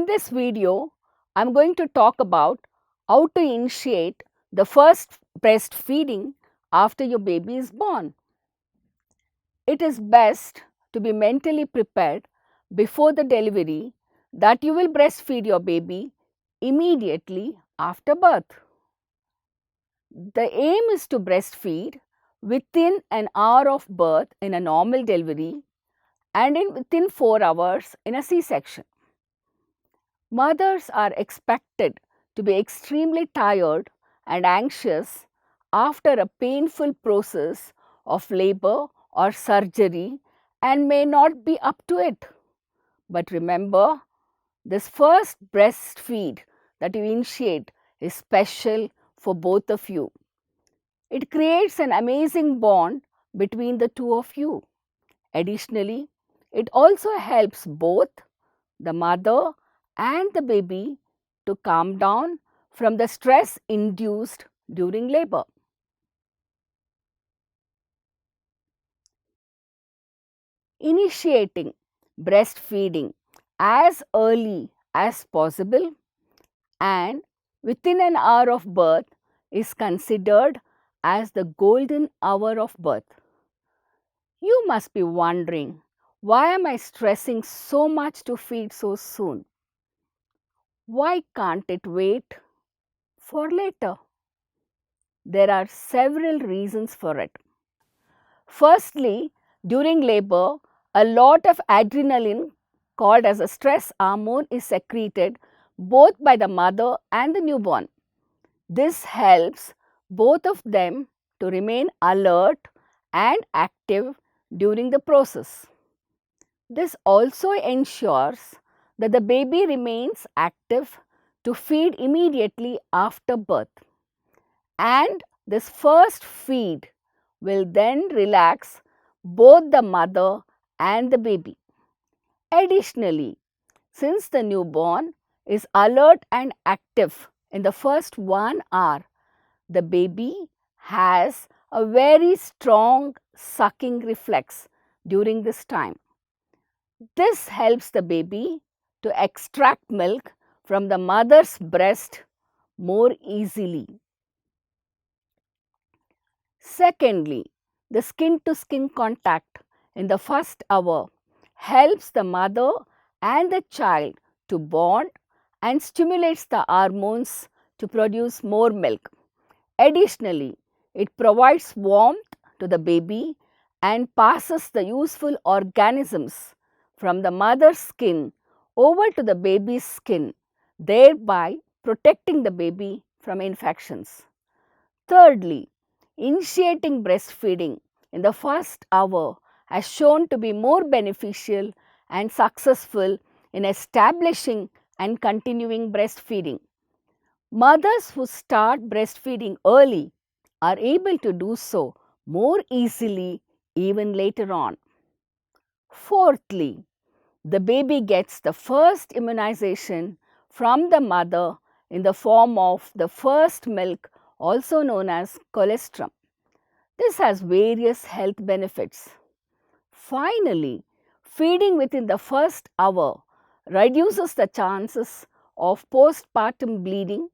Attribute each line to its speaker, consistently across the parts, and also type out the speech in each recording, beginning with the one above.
Speaker 1: this video, I am going to talk about how to initiate the first breastfeeding after your baby is born. It is best to be mentally prepared before the delivery that you will breastfeed your baby immediately after birth. The aim is to breastfeed within an hour of birth in a normal delivery and within 4 hours in a C-section. Mothers are expected to be extremely tired and anxious after a painful process of labor or surgery and may not be up to it. But remember, this first breastfeed that you initiate is special for both of you. It creates an amazing bond between the two of you. Additionally, it also helps both the mother and the baby to calm down from the stress induced during labor. Initiating breastfeeding as early as possible and within an hour of birth is considered as the golden hour of birth. You must be wondering, why am I stressing so much to feed so soon? Why can't it wait for later? There are several reasons for it. Firstly, during labor, a lot of adrenaline, called as a stress hormone, is secreted both by the mother and the newborn. This helps both of them to remain alert and active during the process. This also ensures that the baby remains active to feed immediately after birth. And this first feed will then relax both the mother and the baby. Additionally, since the newborn is alert and active in the first 1 hour, the baby has a very strong sucking reflex during this time. This helps the baby to extract milk from the mother's breast more easily. Secondly, the skin-to-skin contact in the first hour helps the mother and the child to bond and stimulates the hormones to produce more milk. Additionally, it provides warmth to the baby and passes the useful organisms from the mother's skin over to the baby's skin, thereby protecting the baby from infections. Thirdly, initiating breastfeeding in the first hour has shown to be more beneficial and successful in establishing and continuing breastfeeding. Mothers who start breastfeeding early are able to do so more easily even later on. Fourthly, the baby gets the first immunization from the mother in the form of the first milk, also known as colostrum. This has various health benefits. Finally, feeding within the first hour reduces the chances of postpartum bleeding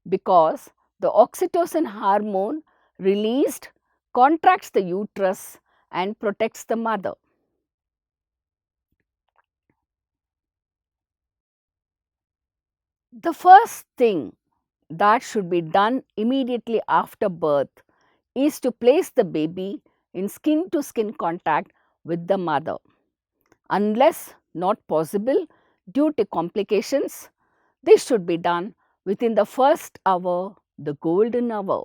Speaker 1: because the oxytocin hormone released contracts the uterus and protects the mother. The first thing that should be done immediately after birth is to place the baby in skin-to-skin contact with the mother. Unless not possible due to complications, this should be done within the first hour, the golden hour.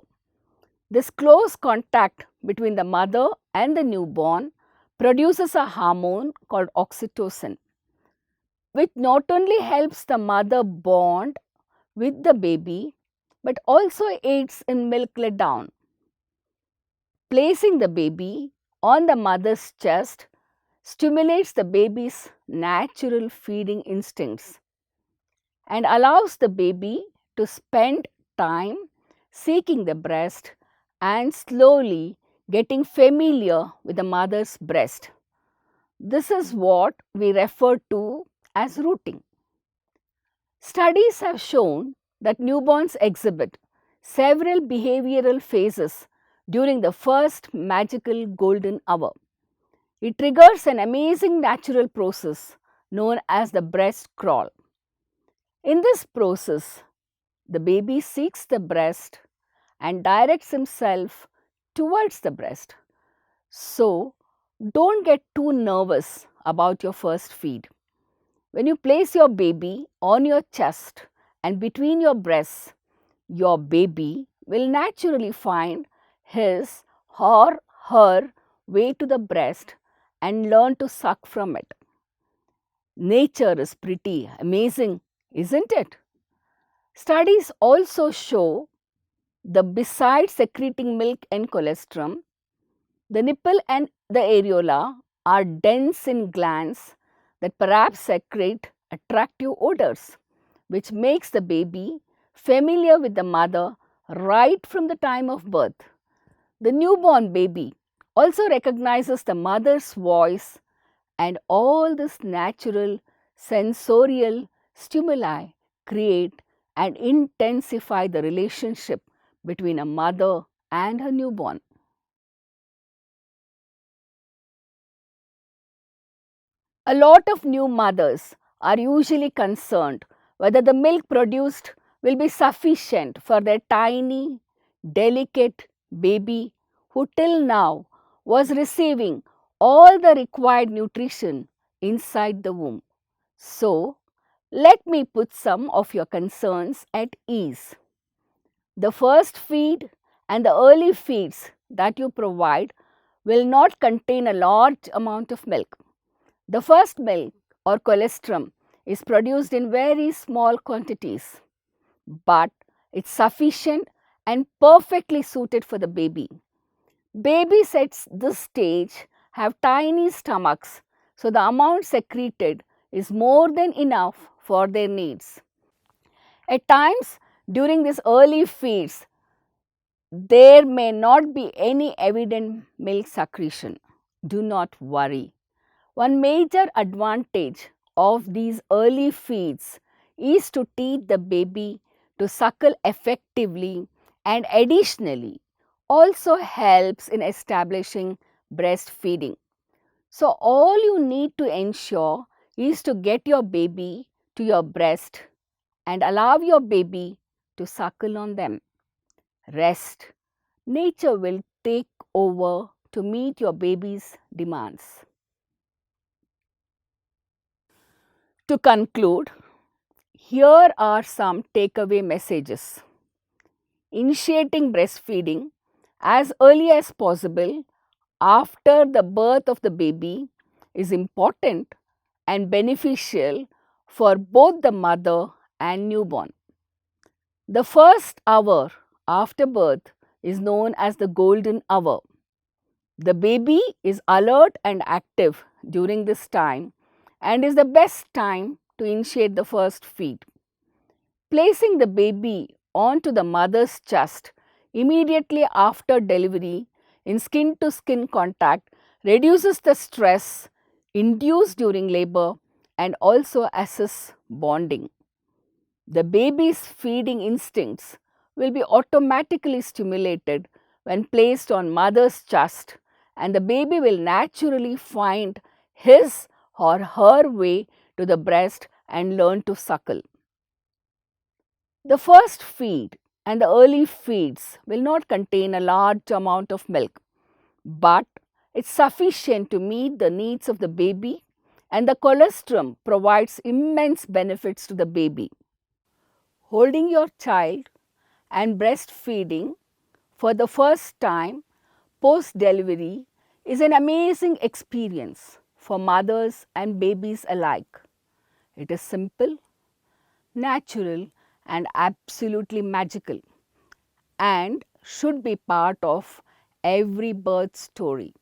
Speaker 1: This close contact between the mother and the newborn produces a hormone called oxytocin, which not only helps the mother bond with the baby but also aids in milk letdown. Placing the baby on the mother's chest stimulates the baby's natural feeding instincts and allows the baby to spend time seeking the breast and slowly getting familiar with the mother's breast. This is what we refer to as rooting. Studies have shown that newborns exhibit several behavioral phases during the first magical golden hour. It triggers an amazing natural process known as the breast crawl. In this process, the baby seeks the breast and directs himself towards the breast. So, don't get too nervous about your first feed. When you place your baby on your chest and between your breasts, your baby will naturally find his or her way to the breast and learn to suck from it. Nature is pretty amazing, isn't it? Studies also show that besides secreting milk and colostrum, the nipple and the areola are dense in glands that perhaps secrete attractive odors, which makes the baby familiar with the mother right from the time of birth. The newborn baby also recognizes the mother's voice, and all this natural sensorial stimuli create and intensify the relationship between a mother and her newborn. A lot of new mothers are usually concerned whether the milk produced will be sufficient for their tiny, delicate baby who till now was receiving all the required nutrition inside the womb. So, let me put some of your concerns at ease. The first feed and the early feeds that you provide will not contain a large amount of milk. The first milk or colostrum is produced in very small quantities, but it's sufficient and perfectly suited for the baby. Babies at this stage have tiny stomachs, so the amount secreted is more than enough for their needs. At times during these early feeds, there may not be any evident milk secretion. Do not worry. One major advantage of these early feeds is to teach the baby to suckle effectively, and additionally also helps in establishing breastfeeding. So all you need to ensure is to get your baby to your breast and allow your baby to suckle on them. Rest. Nature will take over to meet your baby's demands. To conclude, here are some takeaway messages. Initiating breastfeeding as early as possible after the birth of the baby is important and beneficial for both the mother and newborn. The first hour after birth is known as the golden hour. The baby is alert and active during this time and is the best time to initiate the first feed. Placing the baby onto the mother's chest immediately after delivery in skin to skin contact reduces the stress induced during labor and also assists bonding. The baby's feeding instincts will be automatically stimulated when placed on mother's chest, and the baby will naturally find his or her way to the breast and learn to suckle. The first feed and the early feeds will not contain a large amount of milk, but it's sufficient to meet the needs of the baby, and the colostrum provides immense benefits to the baby. Holding your child and breastfeeding for the first time post delivery is an amazing experience for mothers and babies alike. It is simple, natural, and absolutely magical, and should be part of every birth story.